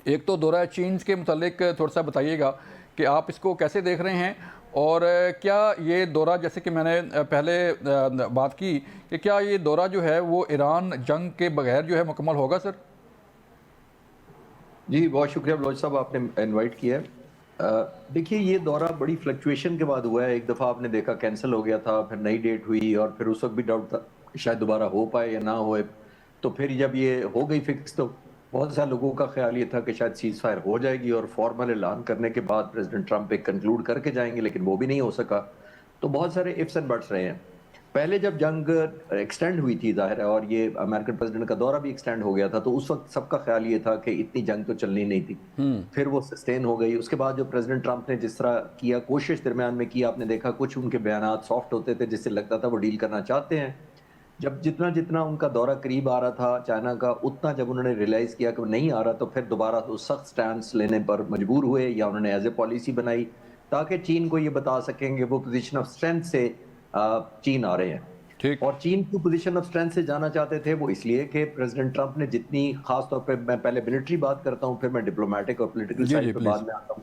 ایک تو دورہ چین کے متعلق تھوڑا سا بتائیے گا کہ آپ اس کو کیسے دیکھ رہے ہیں، اور کیا یہ دورہ، جیسے کہ میں نے پہلے بات کی کہ کیا یہ دورہ جو ہے وہ ایران جنگ کے بغیر جو ہے مکمل ہوگا سر؟ جی بہت شکریہ بلوچ صاحب، آپ نے انوائٹ کیا ہے۔ دیکھیے یہ دورہ بڑی فلکچویشن کے بعد ہوا ہے۔ ایک دفعہ آپ نے دیکھا کینسل ہو گیا تھا، پھر نئی ڈیٹ ہوئی، اور پھر اس وقت بھی ڈاؤٹ تھا شاید دوبارہ ہو پائے یا نہ ہوئے۔ تو پھر جب یہ ہو گئی فکس تو بہت سارے لوگوں کا خیال یہ تھا کہ شاید سیز فائر ہو جائے گی اور فارمل اعلان کرنے کے بعد پریزیڈنٹ ٹرمپ ایک کنکلوڈ کر کے جائیں گے، لیکن وہ بھی نہیں ہو سکا۔ تو بہت سارے ifs and buts رہے ہیں۔ پہلے جب جنگ ایکسٹینڈ ہوئی تھی ظاہر ہے، اور یہ امریکن پریزیڈنٹ کا دورہ بھی ایکسٹینڈ ہو گیا تھا، تو اس وقت سب کا خیال یہ تھا کہ اتنی جنگ تو چلنی نہیں تھی۔ پھر وہ سسٹین ہو گئی۔ اس کے بعد جو پریزیڈنٹ ٹرمپ نے جس طرح کیا، کوشش درمیان میں کی، آپ نے دیکھا کچھ ان کے بیانات سافٹ ہوتے تھے جس سے لگتا تھا وہ ڈیل کرنا چاہتے ہیں۔ جب جتنا ان کا دورہ قریب آ رہا تھا چائنا کا، اتنا جب انہوں نے ریلائز کیا کہ وہ نہیں آ رہا، تو پھر دوبارہ تو سخت سٹینڈز لینے پر مجبور ہوئے، یا انہوں نے ایز اے پالیسی بنائی تاکہ چین کو یہ بتا سکیں کہ وہ پوزیشن آف اسٹرینتھ سے چین آ رہے ہیں۔ اور چین کی پوزیشن آف اسٹرینتھ سے جانا چاہتے تھے وہ اس لیے کہ پریزیڈنٹ ٹرمپ نے جتنی، خاص طور پہ میں پہلے ملٹری بات کرتا ہوں پھر میں ڈپلومیٹک اور پولیٹیکل سائڈ پہ بعد میں آتا ہوں۔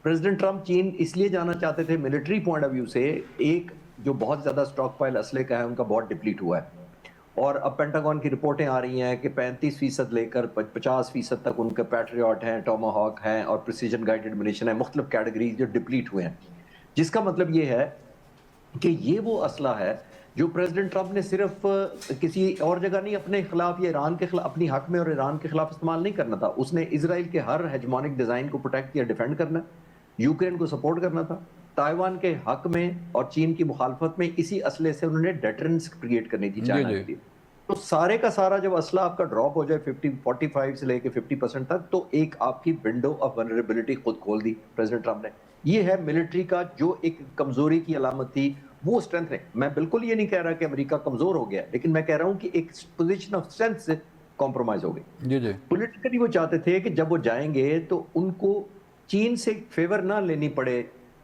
پریزیڈنٹ ٹرمپ چین اس لیے جانا چاہتے تھے ملٹری پوائنٹ آف ویو سے، ایک جو بہت زیادہ سٹاک پائل اسلحے کا ہے ان کا بہت ڈپلیٹ ہوا ہے، اور اب پینٹاگون کی رپورٹیں آ رہی ہیں کہ 35% لے کر 50% تک ان کے پیٹریاٹ ہیں، ٹوما ہاک ہیں، اور پریسیجن گائیڈڈ منیشن ہیں، مختلف کیٹیگریز جو ڈپلیٹ ہوئے ہیں، جس کا مطلب یہ ہے کہ یہ وہ اسلحہ ہے جو پریزیڈنٹ ٹرمپ نے صرف کسی اور جگہ نہیں، اپنے خلاف یا ایران کے خلاف، اپنی حق میں اور ایران کے خلاف استعمال نہیں کرنا تھا۔ اس نے اسرائیل کے ہر ہیجمونک ڈیزائن کو پروٹیکٹ کیا، ڈیفینڈ کرنا، یوکرین کو سپورٹ کرنا تھا، تائیوان کے حق میں اور چین کی مخالفت میں اسی اسلحے سے انہوں نے ڈیٹرنس کریٹ کرنی تھی چائنا کے لیے۔ تو سارے کا سارا جب اسلحہ آپ کا ڈراپ ہو جائے 45 سے لے کے 50% تک، تو ایک آپ کی ونڈو آف ونریبلٹی خود کھول دی پریزیڈنٹ ٹرمپ نے۔ یہ ہے ملٹری کا جو ایک کمزوری کی علامت تھی، وہ اسٹرینتھ ہے۔ میں بالکل یہ نہیں کہہ رہا کہ امریکہ کمزور ہو گیا، لیکن میں کہہ رہا ہوں کہ ایک پوزیشن آف اسٹرینتھ سے کمپرومائز ہو گئی۔ پولیٹیکلی وہ چاہتے تھے کہ جب وہ جائیں گے تو ان کو چین سے فیور نہ لینی پڑے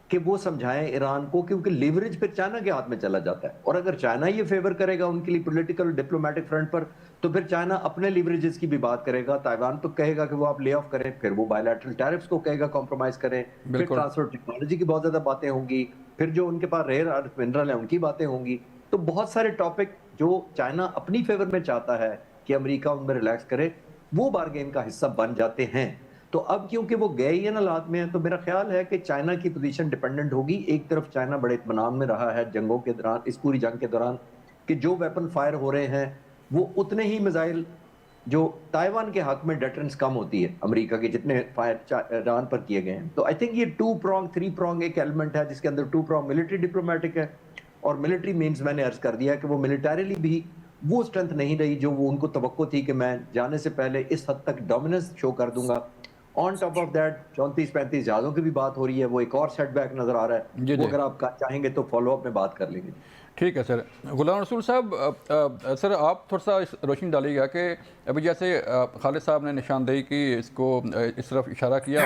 کہ وہ سمجھائیں ایران کو، کیونکہ لیوریج پھر چائنا کے ہاتھ میں چلا جاتا ہے، اور اگر چائنا یہ فیور کرے گا ان کے لیے پولیٹیکل ڈپلومیٹک فرنٹ پر، تو پھر چائنا اپنے لیوریجز کی بھی بات کرے گا، تائیوان پہ کہے گا کہ وہ آپ لے آف کریں، پھر وہ بائی لیٹرل ٹیرفز کو کہے گا کمپرومائز کریں، پھر ٹرانسفر ٹیکنالوجی کی بہت زیادہ باتیں ہوں گی، پھر جو ان کے پاس ریئر ارتھ منرل ہیں ان کی باتیں ہوں گی۔ تو بہت سارے ٹاپک جو چائنا اپنی فیور میں چاہتا ہے کہ امریکہ ان میں ریلیکس کرے، وہ بارگین کا حصہ بن جاتے ہیں۔ تو اب کیونکہ وہ گئے ہی حالات میں ہیں، تو میرا خیال ہے کہ چائنا کی پوزیشن ڈیپینڈنٹ ہوگی۔ ایک طرف چائنا بڑے اطمینان میں رہا ہے جنگوں کے دوران، اس پوری جنگ کے دوران، کہ جو ویپن فائر ہو رہے ہیں وہ اتنے ہی میزائل جو تائیوان کے حق میں ڈیٹرنس کم ہوتی ہے امریکہ کے جتنے فائر ایران پر کیے گئے ہیں۔ تو آئی تھنک یہ 2 prong 3 prong ایک ایلیمنٹ ہے جس کے اندر 2 prong ملٹری ڈپلومیٹک ہے، اور ملٹری مینز میں نے عرض کر دیا کہ وہ ملٹریلی بھی وہ اسٹرینتھ نہیں رہی جو وہ ان کو توقع تھی کہ میں جانے سے پہلے اس حد تک ڈومیننس شو کر دوں گا۔ آن ٹاپ آف دیٹ 34-35 جہازوں کی بھی بات ہو رہی ہے، وہ ایک اور سیٹ بیک نظر آ رہا ہے، وہ اگر آپ چاہیں گے تو فالو اپ میں بات کر لیں گے۔ ٹھیک ہے سر۔ غلام رسول صاحب، سر آپ تھوڑا سا روشنی ڈالیے گا کہ ابھی جیسے خالد صاحب نے نشاندہی کی، اس کو اس طرف اشارہ کیا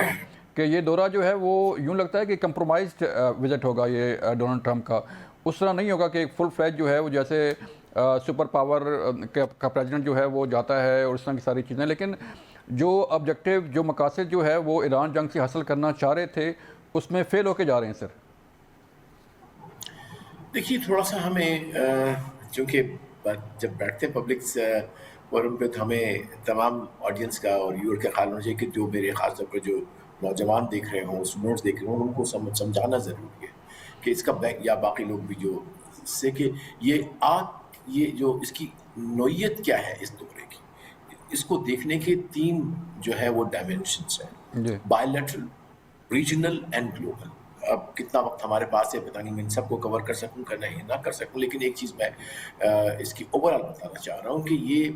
کہ یہ دورہ جو ہے وہ یوں لگتا ہے کہ کمپرومائزڈ وزٹ ہوگا یہ ڈونلڈ ٹرمپ کا، اس طرح نہیں ہوگا کہ ایک فل فلیج جو ہے وہ جیسے سپر پاور کا پریزیڈنٹ جو ہے وہ جاتا ہے اور اس طرح کی ساری چیزیں، لیکن جو آبجیکٹیو، جو مقاصد جو ہے وہ ایران جنگ سے حاصل کرنا چاہ رہے تھے، اس میں فیل ہو کے جا رہے ہیں سر۔ دیکھیے تھوڑا سا ہمیں، چونکہ جب بیٹھتے پبلک فورم پہ، تو ہمیں تمام آڈینس کا اور یور کا خیال ہونا چاہیے کہ جو میرے خاص طور پر جو نوجوان دیکھ رہے ہوں، اسٹوڈنٹس دیکھ رہے ہوں، ان کو سمجھانا ضروری ہے کہ اس کا بیک، یا باقی لوگ بھی جو اس سے، کہ یہ جو اس کی نوعیت کیا ہے اس دورے کی، اس کو دیکھنے کے 3 جو ہے وہ ڈائمینشنس ہیں، by lateral, regional and global. اب کتنا وقت ہمارے پاس ہے پتہ نہیں، میں ان سب کو کور کر سکوں کہ نہیں نہ کر سکوں، لیکن ایک چیز میں اس کی اوور آل بتانا چاہ رہا ہوں کہ یہ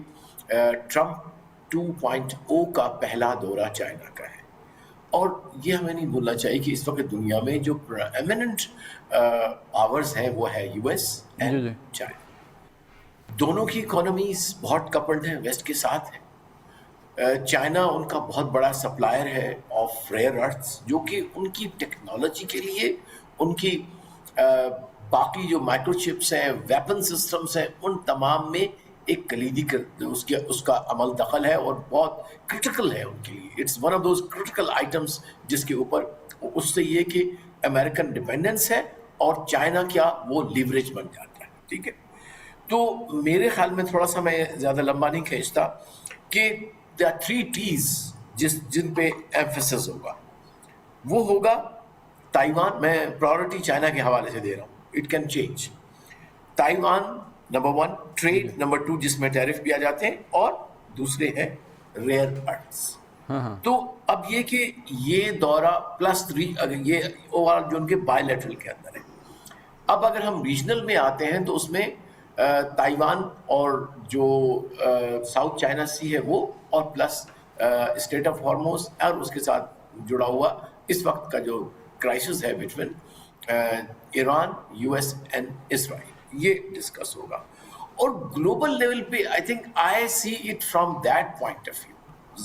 ٹرمپ 2.0 کا پہلا دورہ چائنا کا ہے، اور یہ ہمیں نہیں بھولنا چاہیے کہ اس وقت دنیا میں جو ایمیننٹ پاورز ہیں وہ ہے یو ایس اینڈ چائنا۔ دونوں کی اکانومیز بہت کپلڈ ہیں، ویسٹ کے ساتھ ہیں۔ چائنا ان کا بہت بڑا سپلائر ہے آف ریئر ارتھس، جو کہ ان کی ٹیکنالوجی کے لیے، ان کی باقی جو مائکرو چپس ہیں، ویپن سسٹمز ہیں، ان تمام میں ایک کلیدی اس کا عمل دخل ہے اور بہت کرٹیکل ہے ان کے لیے. It's one of those critical items جس کے اوپر اس سے یہ کہ امریکن ڈپینڈنس ہے اور چائنا کیا وہ لیوریج بن جاتا ہے. ٹھیک ہے, تو میرے خیال میں تھوڑا سا میں زیادہ لمبا نہیں کھینچتا کہ there are 3 T's جن پہ ایمفیسس ہوگا. وہ ہوگا تائیوان, میں پرائورٹی چائنا کے حوالے سے دے رہا ہوں, it can change. Taiwan number 1, trade number 2 جس میں ٹیرف بھی آ جاتے ہیں, اور دوسرے ہیں ریئر ارتھس. تو اب یہ کہ یہ دورہ پلس 3 یہ اوور جو ان کے بائی لیٹرل کے اندر ہے. اب اگر ہم ریجنل میں آتے ہیں تو اس میں تائیوان اور جو ساؤتھ چائنا سی ہے وہ, اور پلس اسٹیٹ آف ہارموز, اور اس کے ساتھ جڑا ہوا اس وقت کا جو کرائسس ہے between Iran, U S and Israel, یہ ڈسکس ہوگا. اور گلوبل لیول پہ I think I see it from that point of view.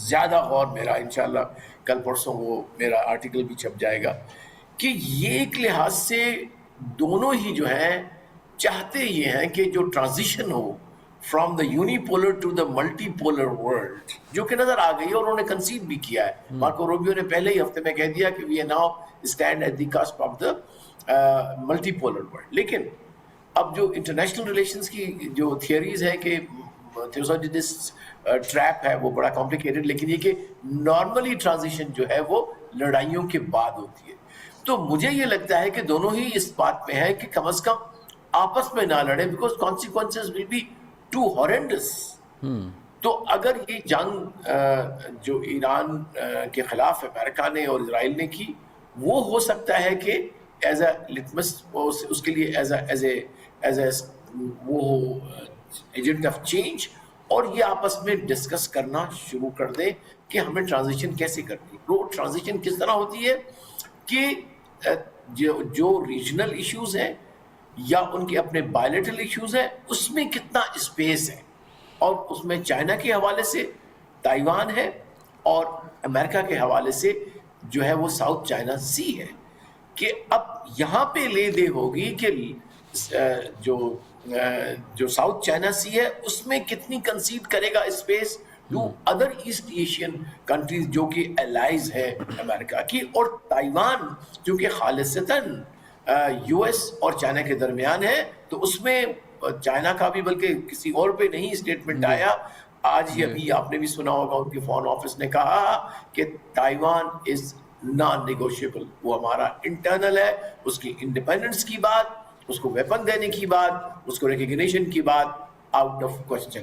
زیادہ غور میرا انشاءاللہ کل پرسوں وہ میرا آرٹیکل بھی چھپ جائے گا کہ یہ ایک لحاظ سے دونوں ہی جو ہیں چاہتے یہ ہیں کہ جو ٹرانزیشن ہو from the unipolar to the multi polar world, جو کہ نظر آ گئی ہے اور انہوں نے کنسیڈ بھی کیا ہے. مارکو روبیو نے پہلے ہی ہفتے میں کہہ دیا کہ we are now stand at the cusp of the multi polar world. لیکن اب جو انٹرنیشنل ریلیشنز کی جو تھیوریز ہے کہ ٹریپ ہے وہ بڑا کمپلیکیٹڈ, لیکن یہ کہ نارملی ٹرانزیشن جو ہے وہ لڑائیوں کے بعد ہوتی ہے. تو مجھے یہ لگتا ہے کہ دونوں ہی اس بات پہ ہیں کہ کم از کم آپس میں نہ لڑیں, because consequences will be too horrendous. تو اگر یہ جنگ جو ایران کے خلاف امریکہ نے اور اسرائیل نے کی, وہ ہو سکتا ہے کہ ایز اے لٹمس, اس کے لیے ایز اے وہ ایجنٹ آف چینج, اور یہ آپس میں ڈسکس کرنا شروع کر دیں کہ ہمیں ٹرانزیشن کیسے کرنی. وہ ٹرانزیشن کس طرح ہوتی ہے کہ جو ریجنل ایشوز ہیں یا ان کے اپنے بائیلیٹرل ایشوز ہیں اس میں کتنا اسپیس ہے, اور اس میں چائنا کے حوالے سے تائیوان ہے اور امریکہ کے حوالے سے جو ہے وہ ساؤتھ چائنا سی ہے. کہ اب یہاں پہ لے دے ہوگی کہ جو ساؤتھ چائنا سی ہے اس میں کتنی کنسیڈ کرے گا space to other East Asian countries جو کہ الائز ہے امریکہ کی. اور تائیوان چونکہ خالصتاً یو ایس اور چائنا کے درمیان ہے, تو اس میں چائنا کا بھی بلکہ کسی اور پہ نہیں اسٹیٹمنٹ آیا. آج ہی ابھی آپ نے بھی سنا ہوگا ان کے فارن آفس نے کہا کہ تائیوان از نان نیگوشیبل, وہ ہمارا انٹرنل ہے, اس کی انڈیپینڈنس کی بات, اس کو ویپن دینے کی بات, اس کو ریکگنیشن کی بات آؤٹ آف کوسچن